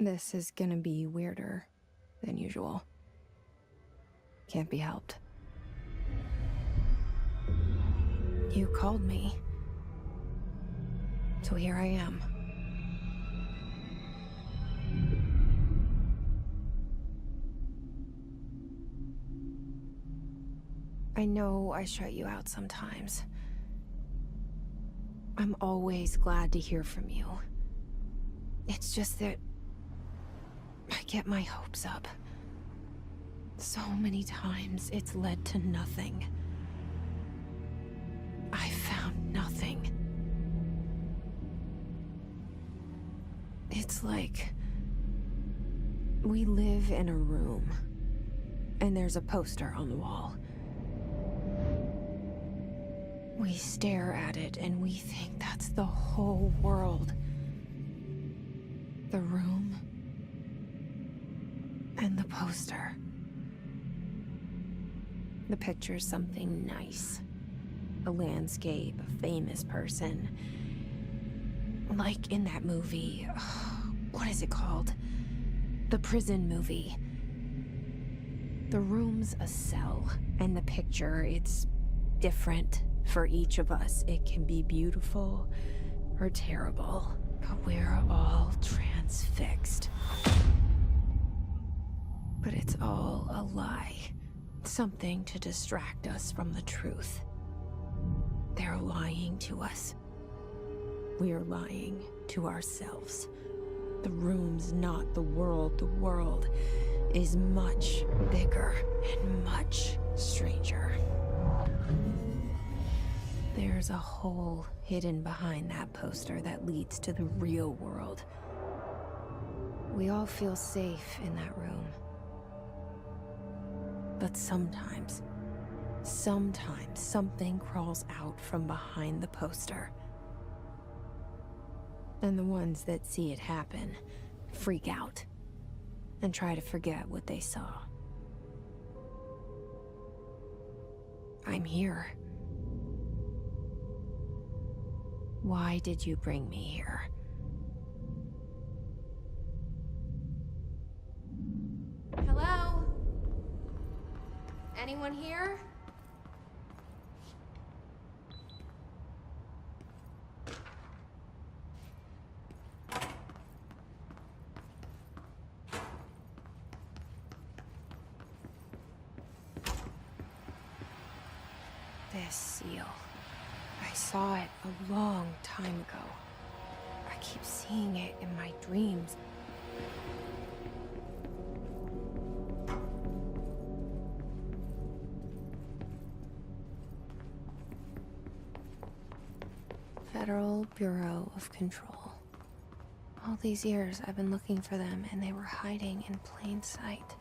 This is gonna be weirder than usual. Can't be helped. You called me. So here I am. I know I shut you out sometimes. I'm always glad to hear from you. It's just that I get my hopes up. So many times it's led to nothing. I found nothing. It's like we live in a room, and there's a poster on the wall. We stare at it and we think that's the whole world. The room and the poster. The picture's something nice. A landscape, a famous person. Like in that movie, what is it called? The prison movie. The room's a cell, and the picture, it's different for each of us. It can be beautiful or terrible, but we're all transfixed. But it's all a lie. Something to distract us from the truth. They're lying to us. We're lying to ourselves. The room's not the world. The world is much bigger and much stranger. There's a hole hidden behind that poster that leads to the real world. We all feel safe in that room. But sometimes something crawls out from behind the poster. And the ones that see it happen freak out and try to forget what they saw. I'm here. Why did you bring me here? Hello? Anyone here? This seal. I saw it a long time ago. I keep seeing it in my dreams. Federal Bureau of Control. All these years I've been looking for them, and they were hiding in plain sight.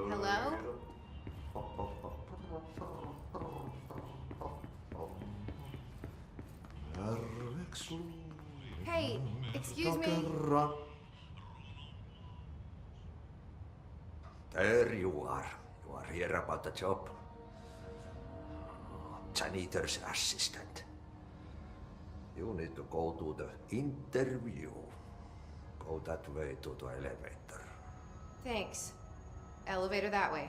Hello? Hey, excuse me? There you are. You are here about the job. Janitor's assistant. You need to go to the interview. Go that way to the elevator. Thanks. Elevator that way.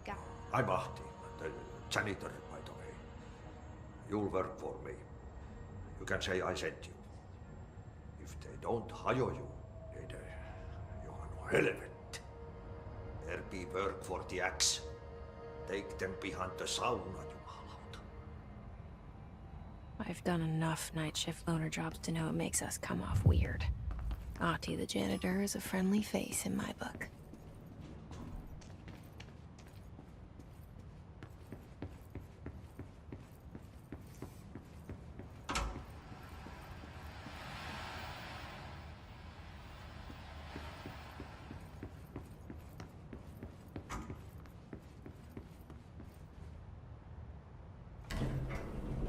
Got I'm Ahti, the janitor, by the way. You'll work for me. You can say I sent you. If they don't hire you, then you are no helvet. There be work for the axe. Take them behind the sauna, jumalauta. I've done enough night shift loner jobs to know it makes us come off weird. Ahti the janitor is a friendly face in my book.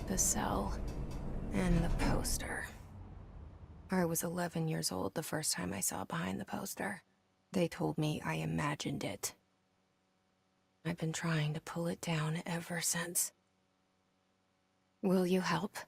The cell. And the poster. I was 11 years old the first time I saw behind the poster. They told me I imagined it. I've been trying to pull it down ever since. Will you help?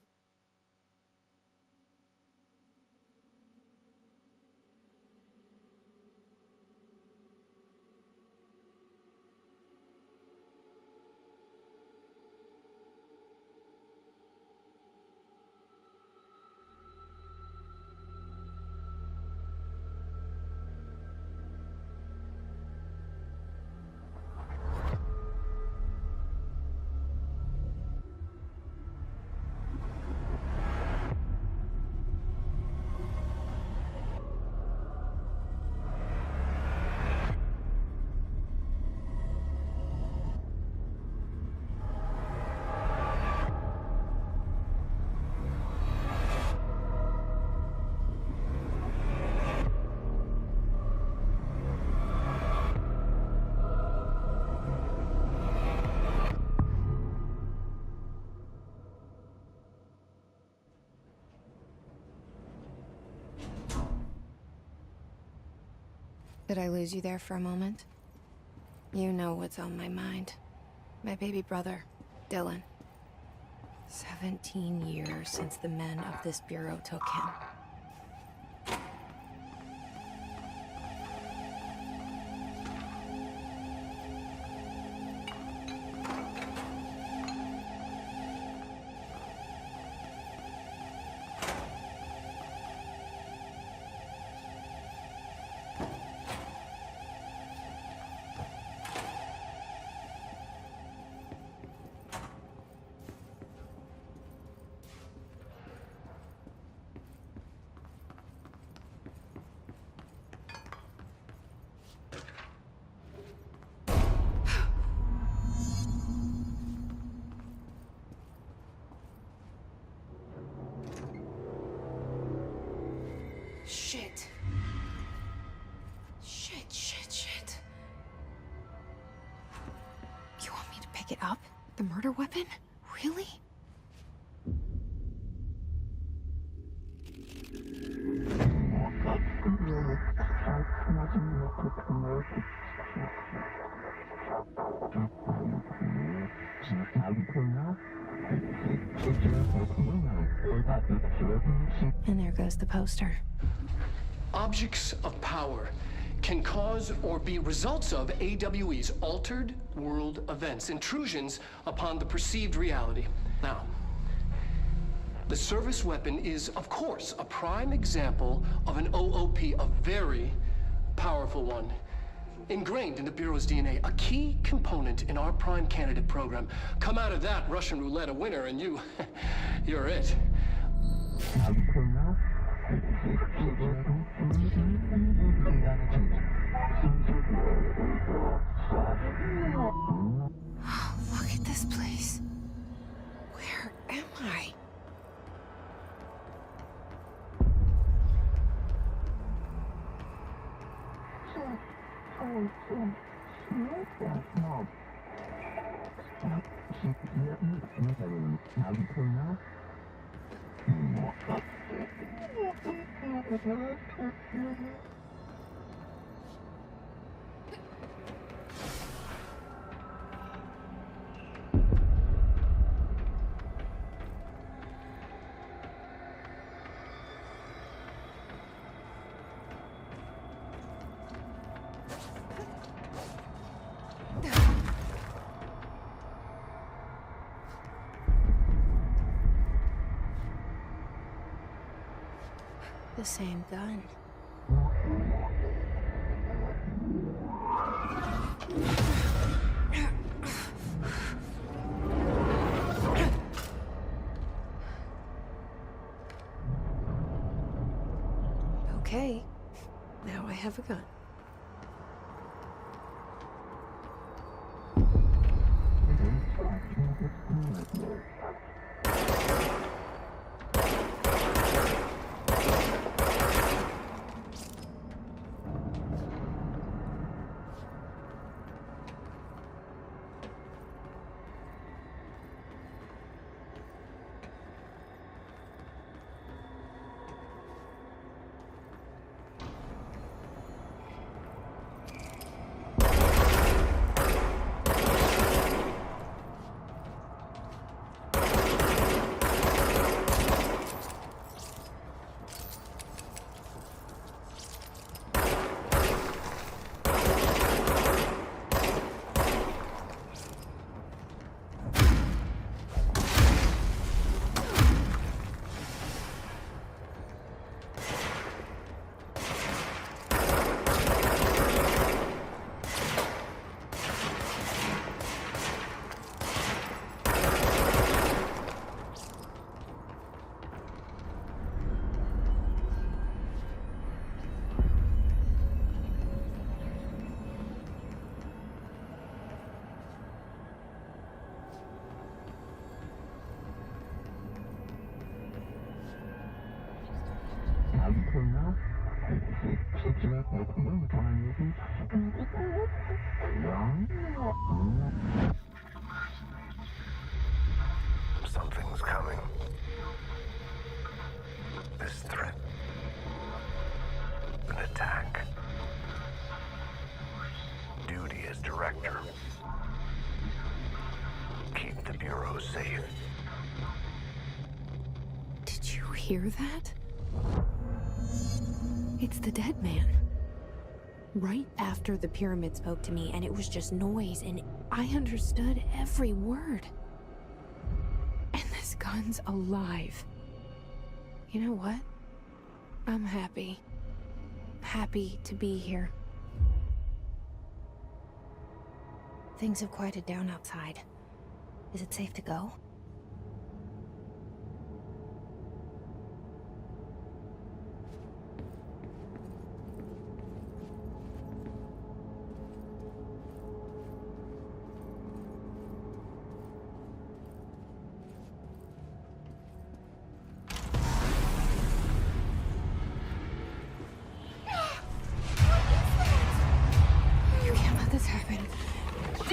Did I lose you there for a moment? You know what's on my mind. My baby brother, Dylan. 17 years since the men of this bureau took him. Shit. Shit. You want me to pick it up? The murder weapon? Really? And there goes the poster. Objects of power can cause or be results of AWE's altered world events, intrusions upon the perceived reality. Now, the service weapon is, of course, a prime example of an OOP, a very powerful one. Ingrained in the Bureau's DNA, a key component in our prime candidate program. Come out of that Russian roulette a winner and you're it. Look at this place. Where am I? The same gun. Okay, now I have a gun. Something's coming. This threat. An attack. Duty as director. Keep the Bureau safe. Did you hear that? It's the dead man. Right after the pyramid spoke to me, and it was just noise, and I understood every word. And this gun's alive. You know what? I'm happy. Happy to be here. Things have quieted down outside. Is it safe to go? You can't let this happen.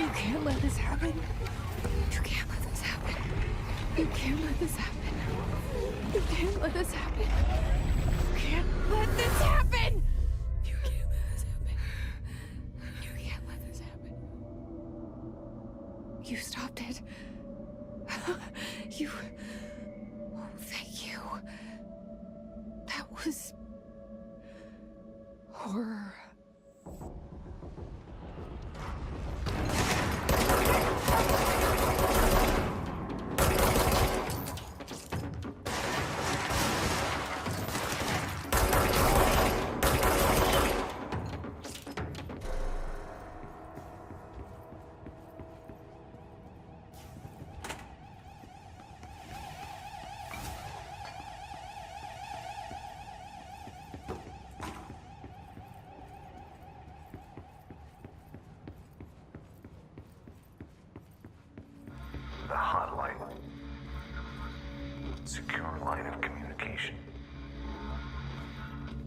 You can't let this happen. You can't let this happen. You can't let this happen. You can't let this happen. You can't let this happen. You can't let this happen. You can't let this happen. You stopped it. You... Oh, thank you. That was... horror. The hotline. Secure line of communication.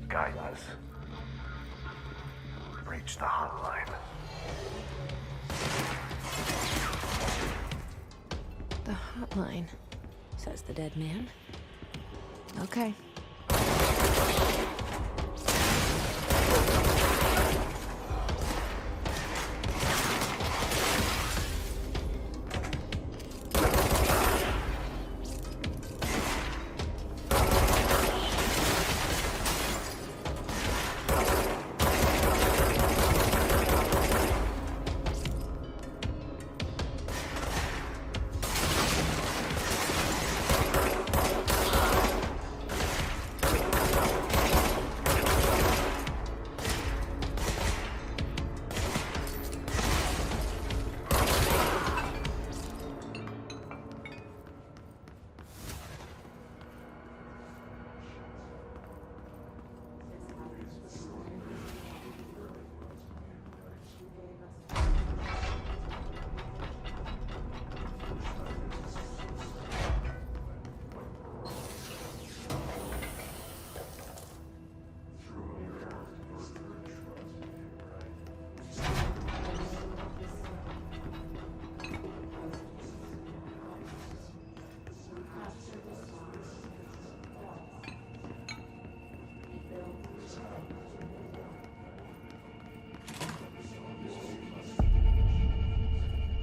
Guidance. Reach the hotline. The hotline, says the dead man. Okay.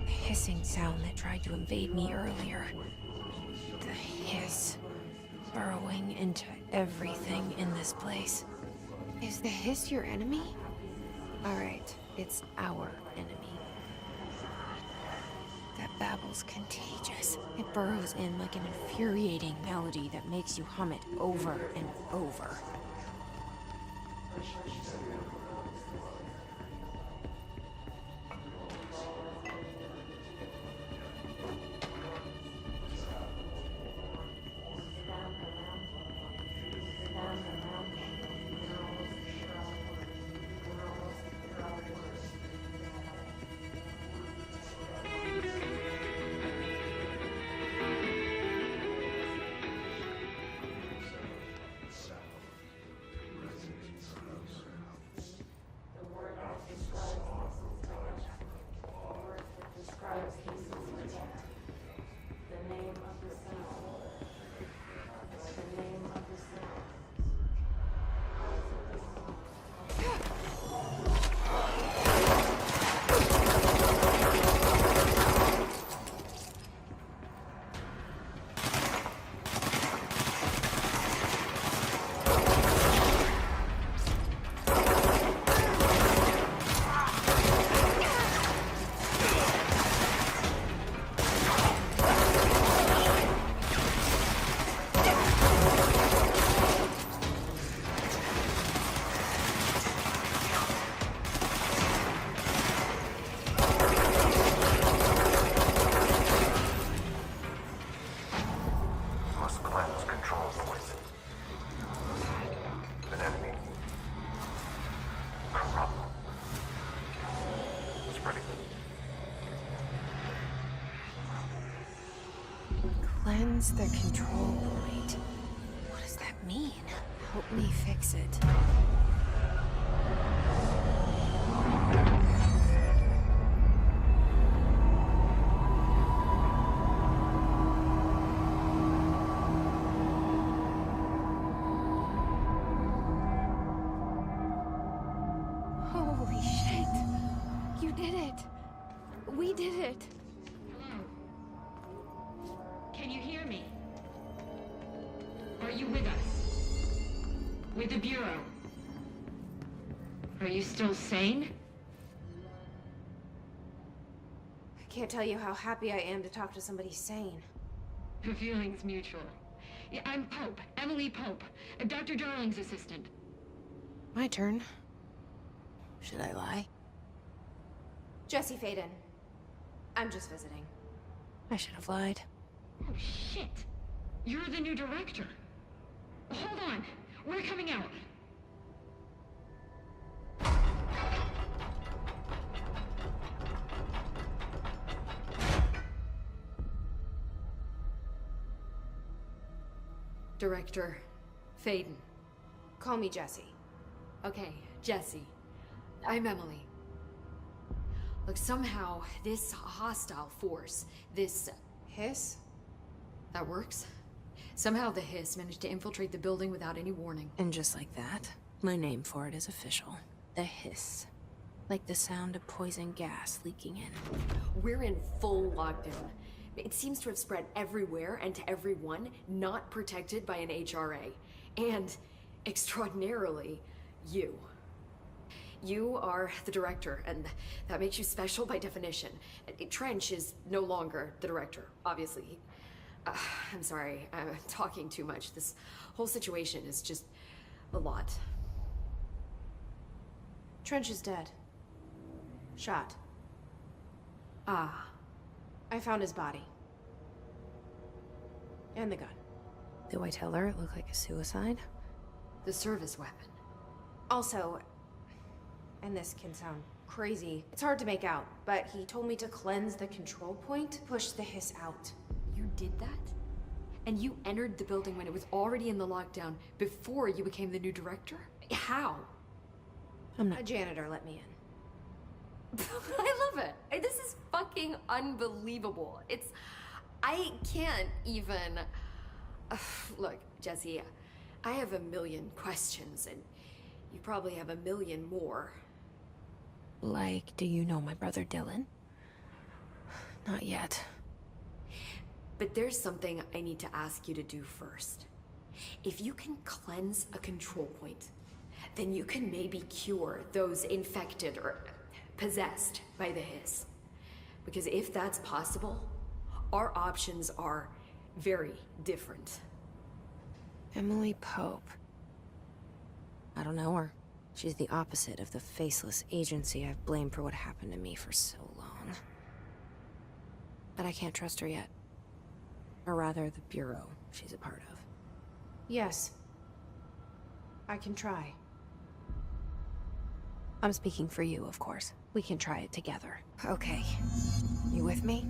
Hissing sound that tried to invade me earlier. The hiss burrowing into everything in this place. Is the hiss your enemy? Alright, it's our enemy. That babble's contagious. It burrows in like an infuriating melody that makes you hum it over and over. Must cleanse control point. An enemy. Corrupt. Spreading. Cleanse the control point. What does that mean? Help me fix it. Holy shit! You did it! We did it! Hello? Can you hear me? Are you with us? With the Bureau? Are you still sane? I can't tell you how happy I am to talk to somebody sane. The feeling's mutual. Yeah, I'm Pope, Emily Pope, Dr. Darling's assistant. My turn. Should I lie? Jesse Faden. I'm just visiting. I should have lied. Oh, shit. You're the new director. Hold on. We're coming out. Director Faden. Call me Jesse. Okay, Jesse. I'm Emily. Look, somehow this hostile force, this... Hiss? that works? Somehow the Hiss managed to infiltrate the building without any warning. And just like that, my name for it is official. The Hiss. Like the sound of poison gas leaking in. We're in full lockdown. It seems to have spread everywhere and to everyone not protected by an HRA. And, extraordinarily, you. You are the director, and that makes you special by definition. Trench is no longer the director, obviously. I'm sorry, I'm talking too much. This whole situation is just a lot. Trench is dead. Shot. Ah. I found his body. And the gun. Do I tell her it looked like a suicide? The service weapon. Also, and this can sound crazy, it's hard to make out, but he told me to cleanse the control point, push the Hiss out. You did that? And you entered the building when it was already in the lockdown before you became the new director? How? I'm not. A janitor let me in. I love it. This is fucking unbelievable. I can't even... Look, Jesse, I have a million questions, and you probably have a million more. Like, do you know my brother Dylan? Not yet. But there's something I need to ask you to do first. If you can cleanse a control point, then you can maybe cure those infected or possessed by the Hiss. Because if that's possible, our options are very different. Emily Pope. I don't know her. She's the opposite of the faceless agency I've blamed for what happened to me for so long. But I can't trust her yet. Or rather, the Bureau she's a part of. Yes. I can try. I'm speaking for you, of course. We can try it together. Okay. You with me?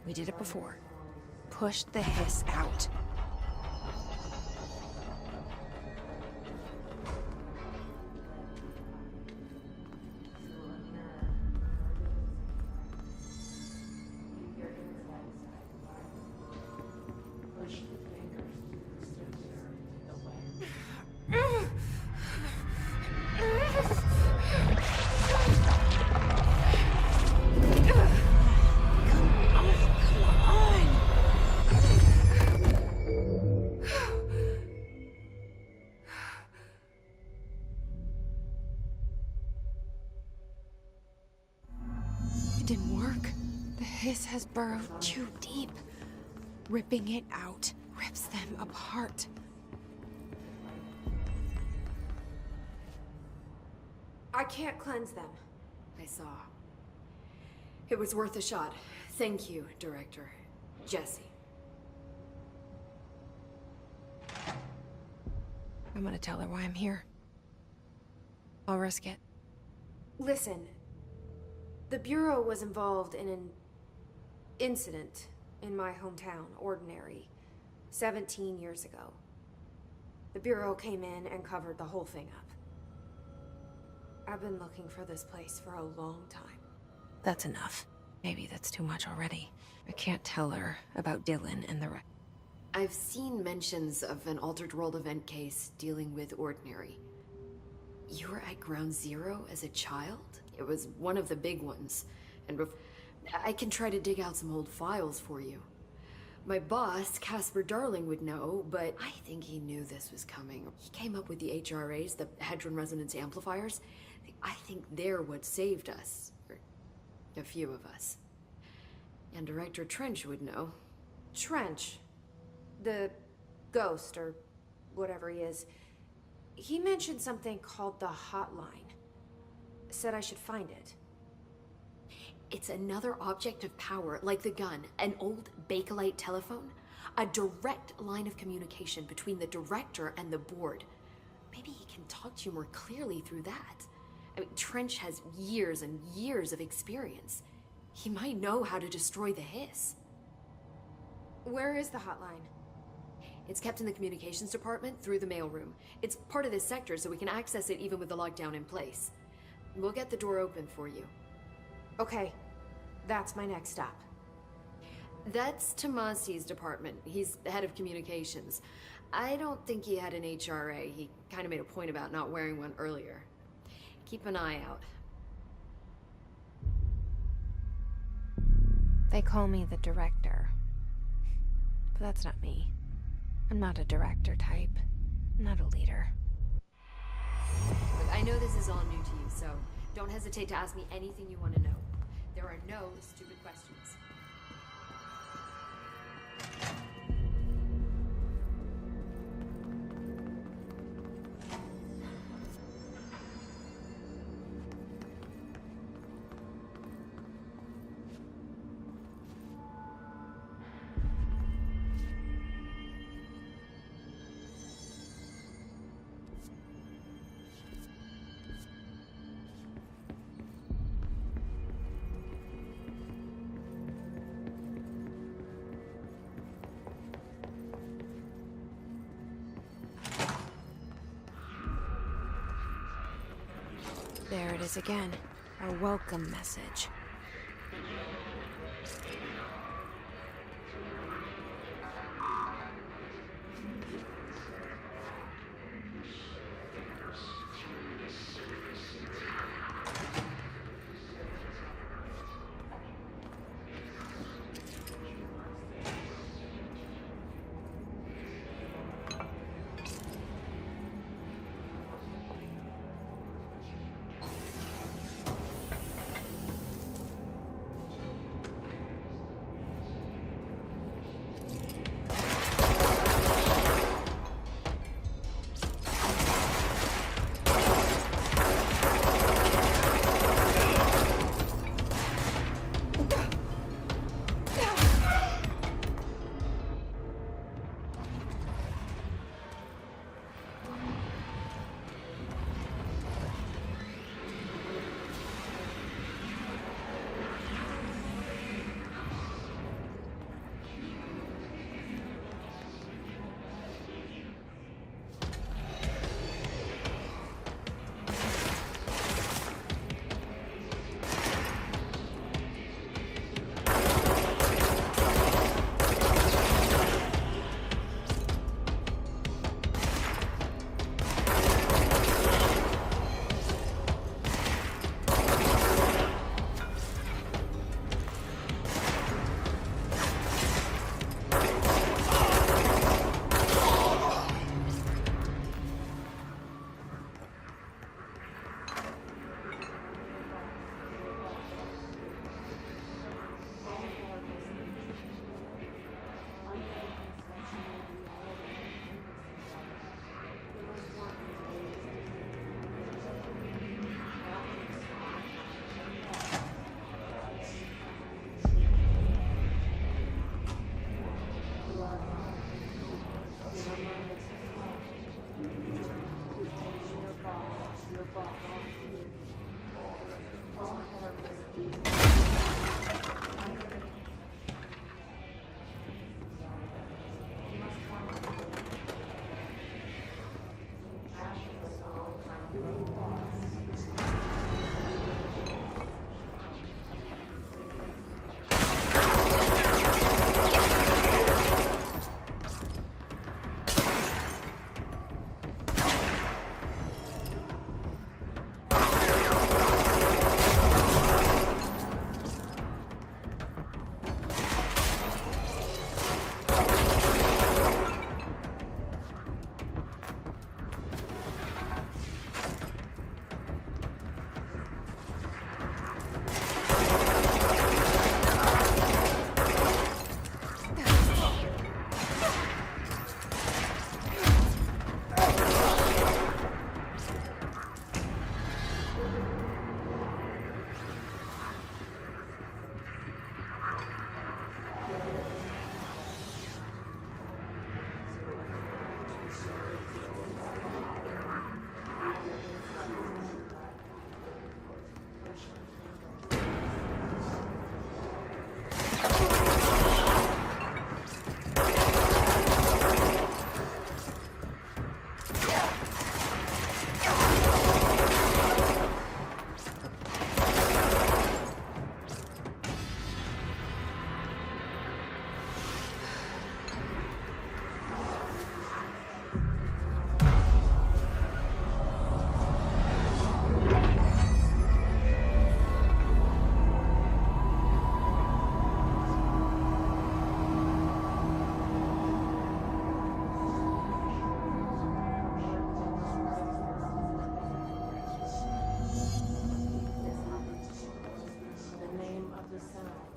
We did it before. Pushed the Hiss out. This has burrowed too deep. Ripping it out rips them apart. I can't cleanse them. I saw. It was worth a shot. Thank you, Director. Jesse. I'm gonna tell her why I'm here. I'll risk it. Listen, the Bureau was involved in an incident in my hometown, Ordinary, 17 years ago. The Bureau came in and covered the whole thing up. I've been looking for this place for a long time. That's enough. Maybe that's too much already. I can't tell her about Dylan and the rest. I've seen mentions of an Altered World event case dealing with Ordinary. You were at Ground Zero as a child? It was one of the big ones. And I can try to dig out some old files for you. My boss, Casper Darling, would know, but I think he knew this was coming. He came up with the HRAs, the Hadron Resonance Amplifiers. I think they're what saved us. Or a few of us. And Director Trench would know. Trench, the ghost, or whatever he is, he mentioned something called the Hotline. Said I should find it. It's another object of power, like the gun, an old Bakelite telephone. A direct line of communication between the director and the board. Maybe he can talk to you more clearly through that. I mean, Trench has years and years of experience. He might know how to destroy the Hiss. Where is the Hotline? It's kept in the communications department through the mailroom. It's part of this sector, so we can access it even with the lockdown in place. We'll get the door open for you. Okay, that's my next stop. That's Tomasi's department. He's the head of communications. I don't think he had an HRA. He kind of made a point about not wearing one earlier. Keep an eye out. They call me the director. But that's not me. I'm not a director type. I'm not a leader. Look, I know this is all new to you, so don't hesitate to ask me anything you want to know. There are no stupid questions. There it is again. Our welcome message.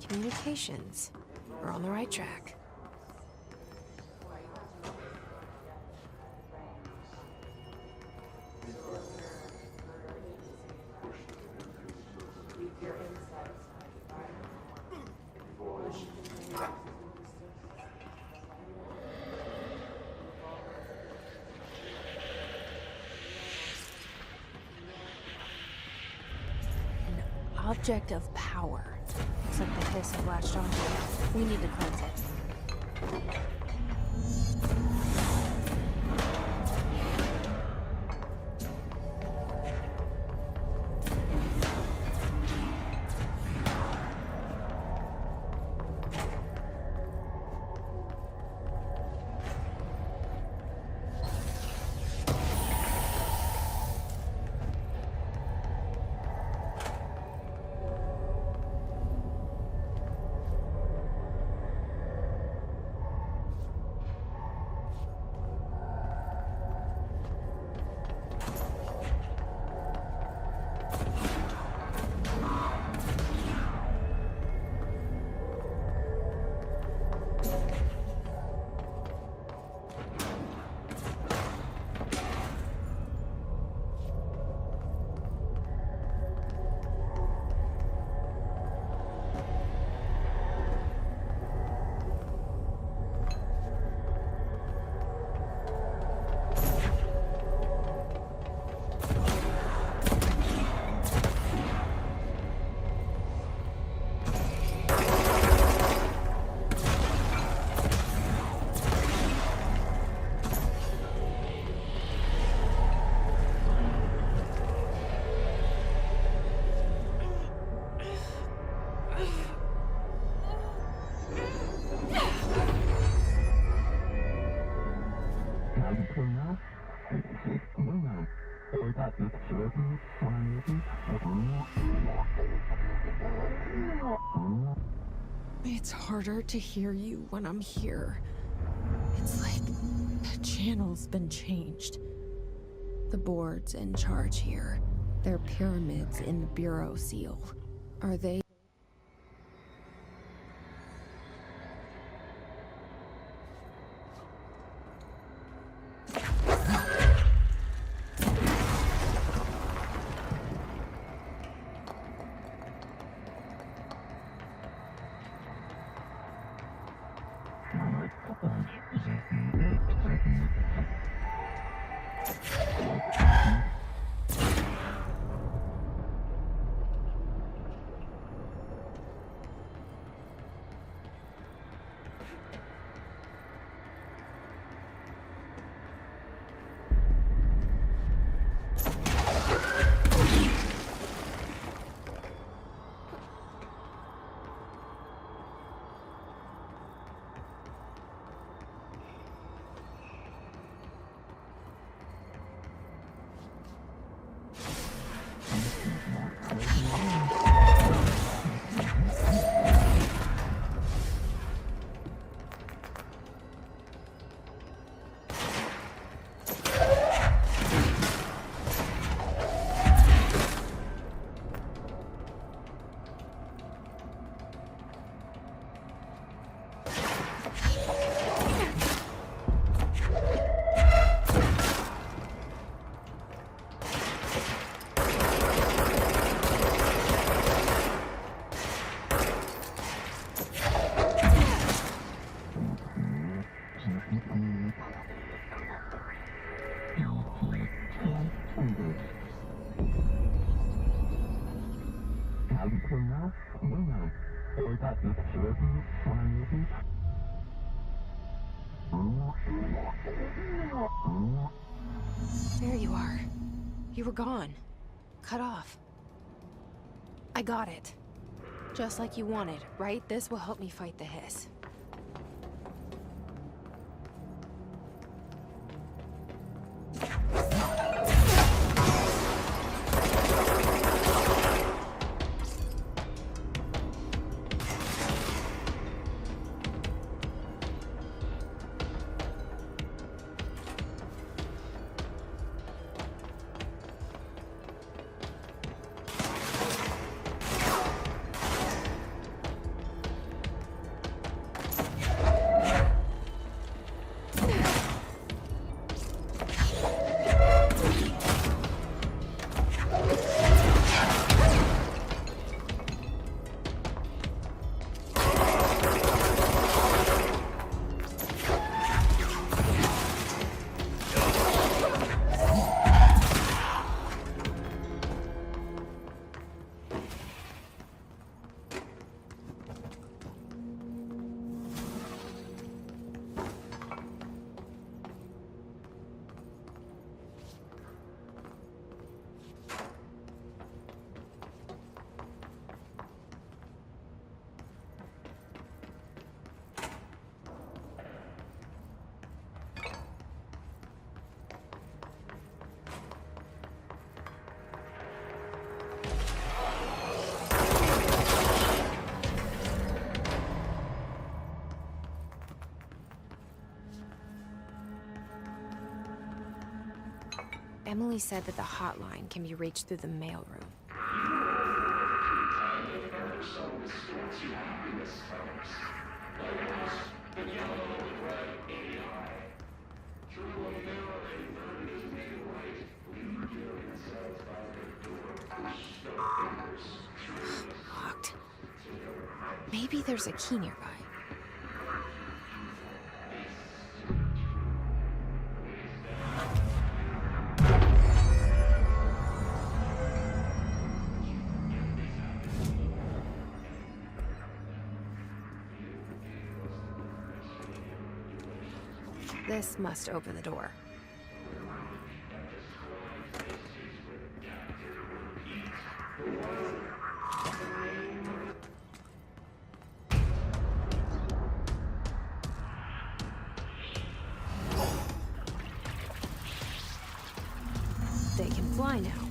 Communications. We're on the right track. Object of power. Looks like the hiss have latched onto it. We need to cleanse it. It's harder to hear you when I'm here. It's like the channel's been changed. The board's in charge here. They're pyramids in the Bureau seal. Are they? There you are. You were gone. Cut off. I got it. Just like you wanted, right? This will help me fight the hiss. Emily said that the hotline can be reached through the mailroom. Locked. Maybe there's a key nearby. This must open the door. They can fly now.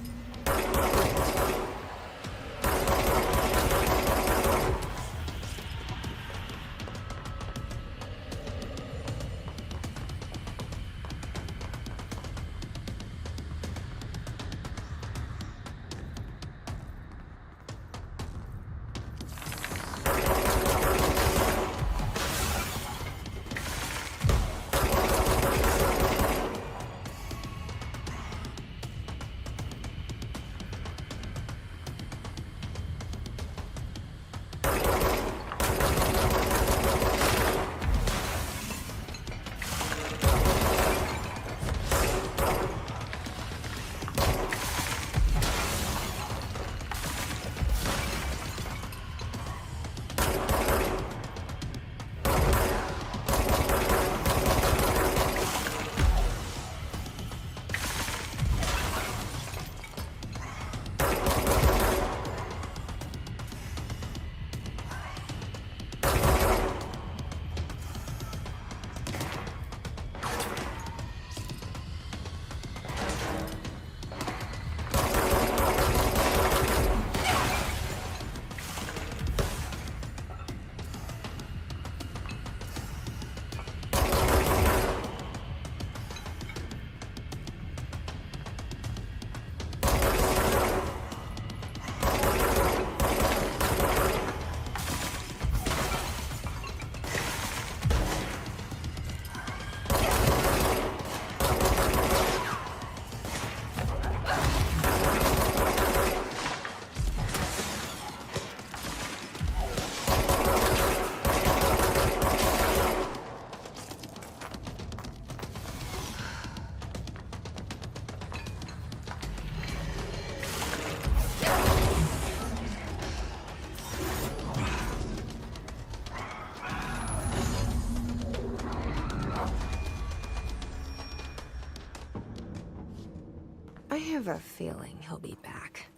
I have a feeling he'll be back.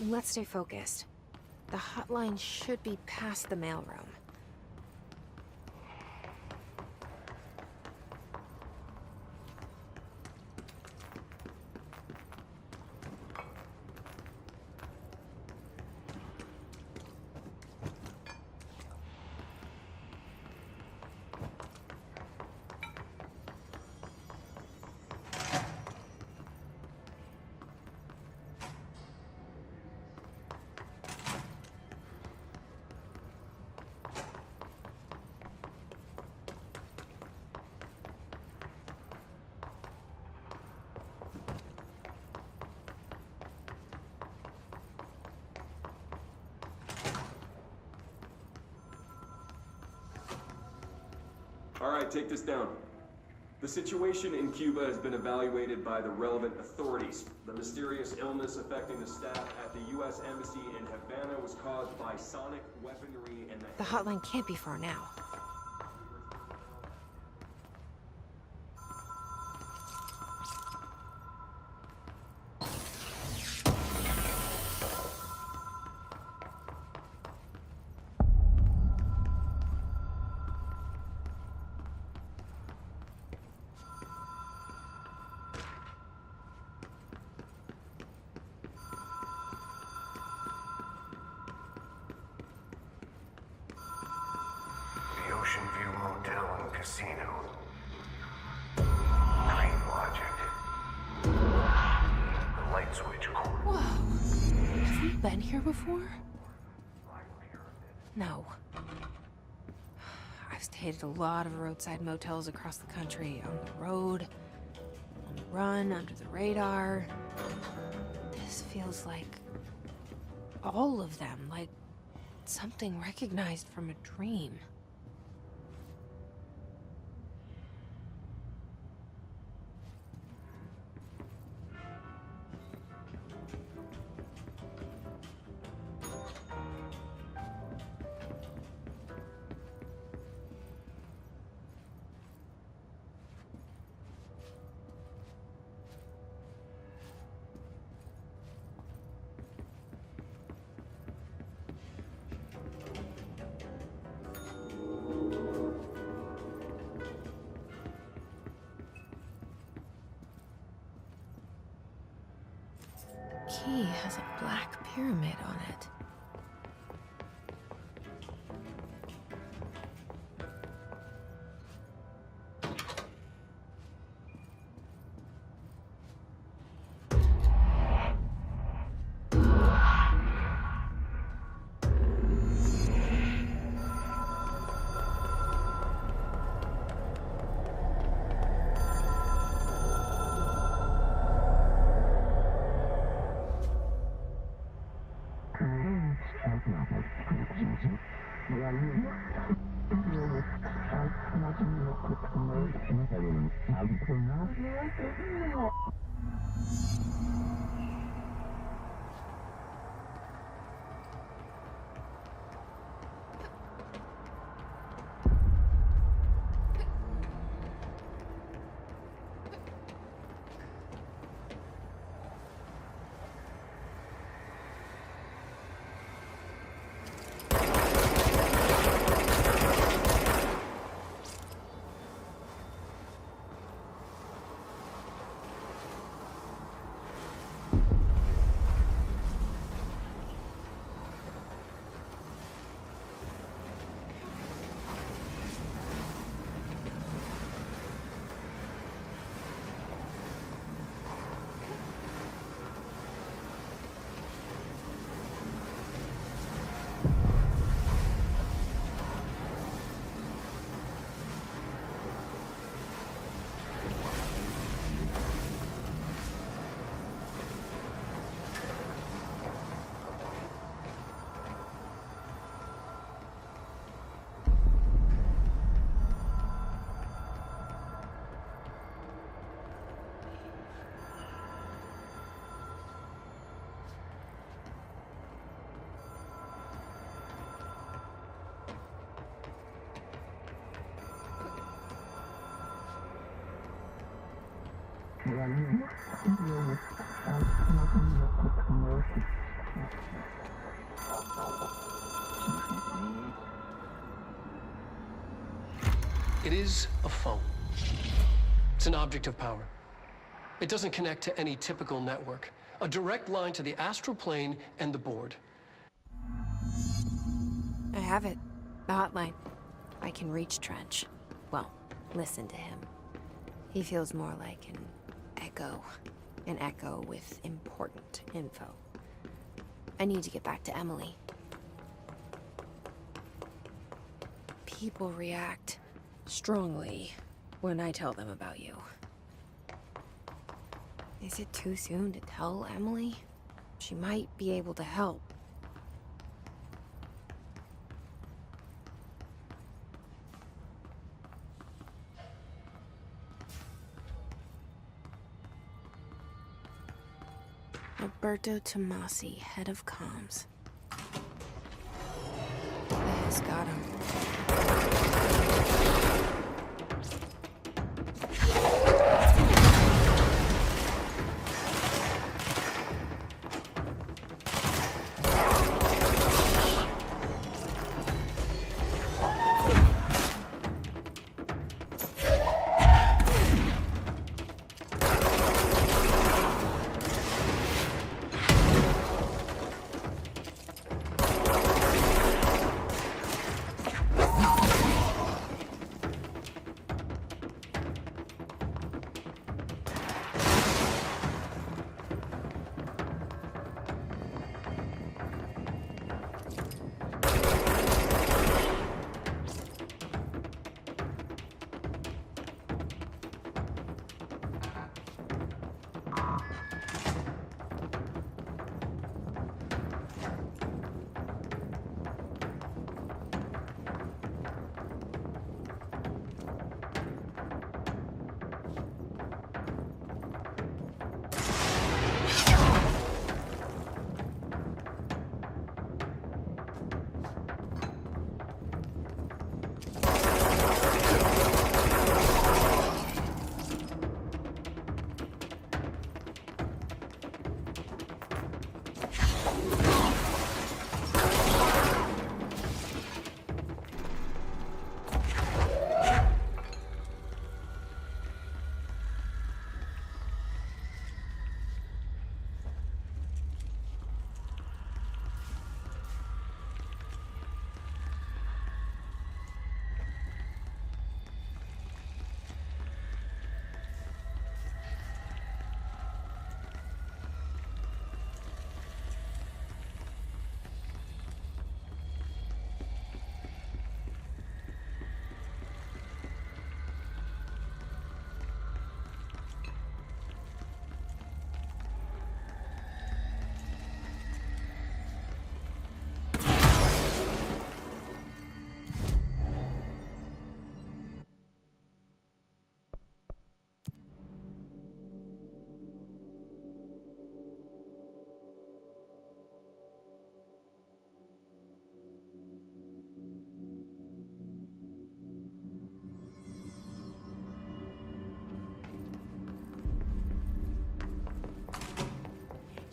Let's stay focused. The hotline should be past the mailroom. All right, take this down. The situation in Cuba has been evaluated by the relevant authorities. The mysterious illness affecting the staff at the U.S. Embassy in Havana was caused by sonic weaponry and The hotline can't be far now. The Ocean View Motel and Casino. 911. light switch cord. Whoa. Have we been here before? No. I've stayed at a lot of roadside motels across the country. On the road, on the run, under the radar. This feels like all of them, like something recognized from a dream. Key has a black pyramid on it. It is a phone. It's an object of power. It doesn't connect to any typical network. A direct line to the astral plane and the board. I have it. The hotline. I can reach Trench. Well, listen to him. He feels more like an echo. An echo with important info. I need to get back to Emily. People react strongly when I tell them about you. Is it too soon to tell Emily? She might be able to help. Roberto Tomasi, head of comms. Yes, got him.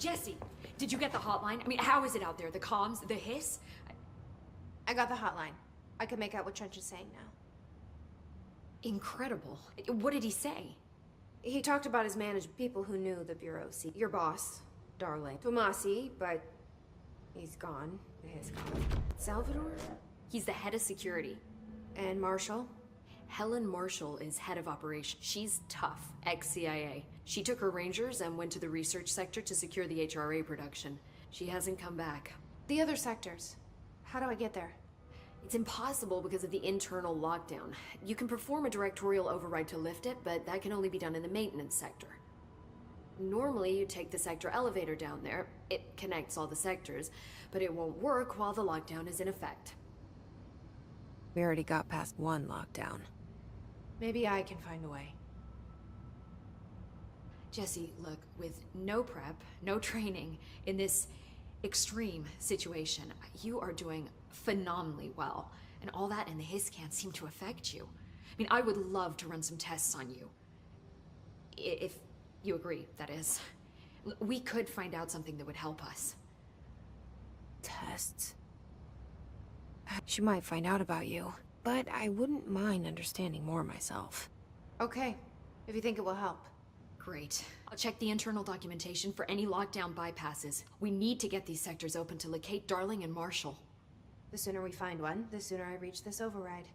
Jesse, did you get the hotline? I mean, how is it out there? The comms, the hiss? I got the hotline. I can make out what Trench is saying now. Incredible. What did he say? He talked about his managed people who knew the Bureau. See, your boss, Darling. Tomasi, but he's gone. His gone. Salvador? He's the head of security. And Marshall? Helen Marshall is head of operations. She's tough, ex-CIA. She took her Rangers and went to the research sector to secure the HRA production. She hasn't come back. The other sectors. How do I get there? It's impossible because of the internal lockdown. You can perform a directorial override to lift it, but that can only be done in the maintenance sector. Normally, you take the sector elevator down there. It connects all the sectors, but it won't work while the lockdown is in effect. We already got past one lockdown. Maybe I can find a way. Jesse, look, with no prep, no training, in this extreme situation, you are doing phenomenally well. And all that and the hiss can't seem to affect you. I mean, I would love to run some tests on you. If you agree, that is. We could find out something that would help us. Tests. She might find out about you, but I wouldn't mind understanding more myself. Okay, if you think it will help. Great. I'll check the internal documentation for any lockdown bypasses. We need to get these sectors open to locate Darling and Marshall. The sooner we find one, the sooner I reach this override.